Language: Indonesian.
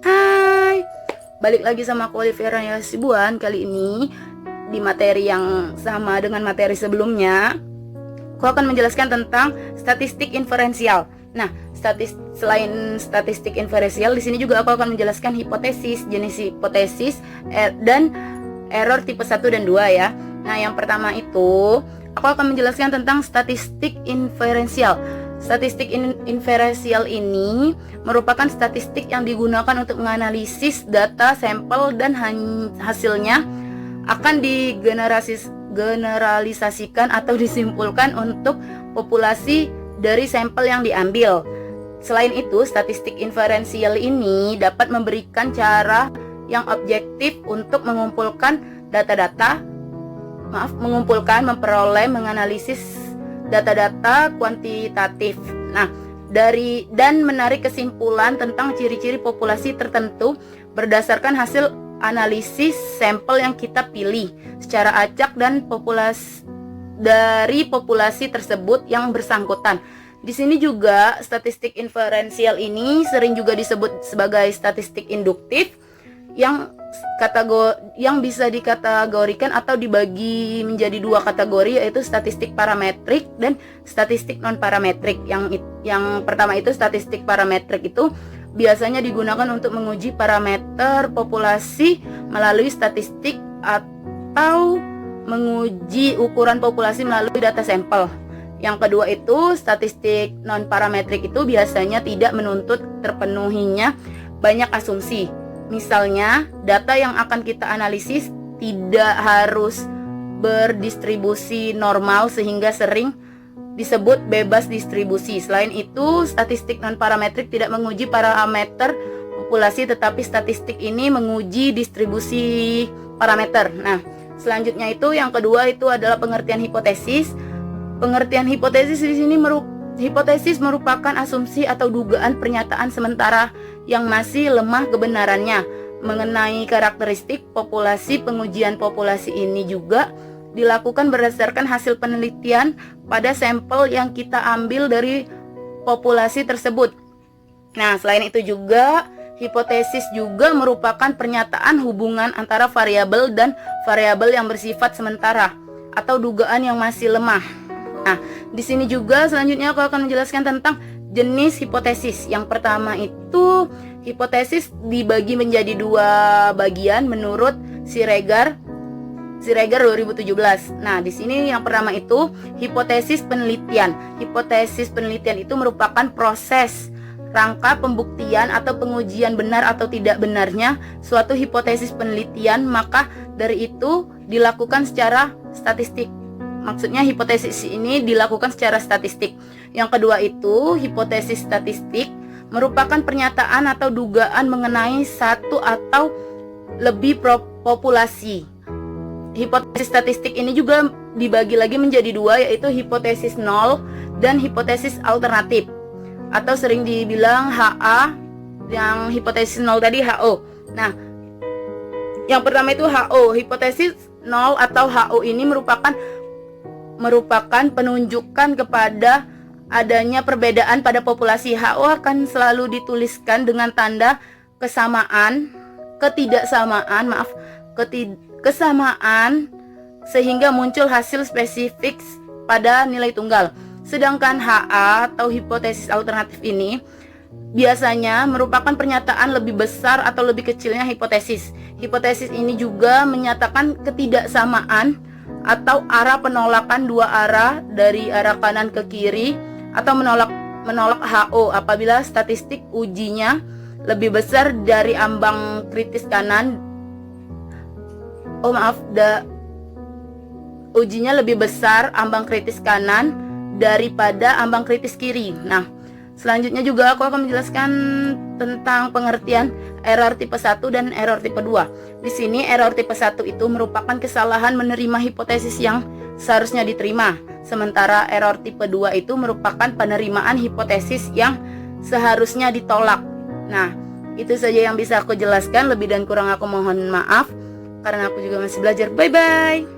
Hai, balik lagi sama aku Olivia Hasibuan. Kali ini di materi yang sama dengan materi sebelumnya, aku akan menjelaskan tentang statistik inferensial. Nah, selain statistik inferensial, di sini juga aku akan menjelaskan hipotesis, jenis hipotesis, dan error tipe 1 dan 2 ya. Nah, yang pertama itu aku akan menjelaskan tentang statistik inferensial. Statistik inferensial ini merupakan statistik yang digunakan untuk menganalisis data sampel dan hasilnya akan digeneralisasikan atau disimpulkan untuk populasi dari sampel yang diambil. Selain itu, statistik inferensial ini dapat memberikan cara yang objektif untuk memperoleh, menganalisis data-data kuantitatif. Nah, dan menarik kesimpulan tentang ciri-ciri populasi tertentu berdasarkan hasil analisis sampel yang kita pilih secara acak dan dari populasi tersebut yang bersangkutan. Di sini juga statistik inferensial ini sering juga disebut sebagai statistik induktif yang bisa dikategorikan atau dibagi menjadi dua kategori, yaitu statistik parametrik dan statistik non parametrik. Yang pertama itu statistik parametrik itu biasanya digunakan untuk menguji parameter populasi melalui statistik atau menguji ukuran populasi melalui data sampel. Yang kedua itu statistik non parametrik itu biasanya tidak menuntut terpenuhinya banyak asumsi. Misalnya, data yang akan kita analisis tidak harus berdistribusi normal sehingga sering disebut bebas distribusi. Selain itu, statistik non-parametrik tidak menguji parameter populasi, tetapi statistik ini menguji distribusi parameter. Nah, selanjutnya itu yang kedua itu adalah pengertian hipotesis. Pengertian hipotesis di sini hipotesis merupakan asumsi atau dugaan pernyataan sementara yang masih lemah kebenarannya mengenai karakteristik populasi. Pengujian populasi ini juga dilakukan berdasarkan hasil penelitian pada sampel yang kita ambil dari populasi tersebut. Nah, selain itu juga hipotesis juga merupakan pernyataan hubungan antara variabel dan variabel yang bersifat sementara atau dugaan yang masih lemah. Nah, di sini juga selanjutnya aku akan menjelaskan tentang jenis hipotesis. Yang pertama itu hipotesis dibagi menjadi dua bagian menurut Siregar 2017. Nah, di sini yang pertama itu hipotesis penelitian. Hipotesis penelitian itu merupakan proses rangka pembuktian atau pengujian benar atau tidak benarnya suatu hipotesis penelitian, maka dari itu dilakukan secara statistik. Maksudnya hipotesis ini dilakukan secara statistik. Yang kedua itu hipotesis statistik merupakan pernyataan atau dugaan mengenai satu atau lebih populasi. Hipotesis statistik ini juga dibagi lagi menjadi dua, yaitu hipotesis nol dan hipotesis alternatif, atau sering dibilang HA. Yang hipotesis nol tadi HO. Nah, yang pertama itu HO. Hipotesis nol atau HO ini merupakan penunjukan kepada adanya perbedaan pada populasi. HO akan selalu dituliskan dengan tanda kesamaan sehingga muncul hasil spesifik pada nilai tunggal. Sedangkan HA atau hipotesis alternatif ini biasanya merupakan pernyataan lebih besar atau lebih kecilnya hipotesis. Hipotesis ini juga menyatakan ketidaksamaan atau arah penolakan dua arah dari arah kanan ke kiri, atau menolak HO apabila statistik ujinya lebih besar dari ambang kritis kanan. Ujinya lebih besar ambang kritis kanan daripada ambang kritis kiri. Nah, selanjutnya juga aku akan menjelaskan tentang pengertian error tipe 1 dan error tipe 2. Di sini error tipe 1 itu merupakan kesalahan menerima hipotesis yang seharusnya diterima. Sementara error tipe 2 itu merupakan penerimaan hipotesis yang seharusnya ditolak. Nah, itu saja yang bisa aku jelaskan. Lebih dan kurang aku mohon maaf karena aku juga masih belajar. Bye bye.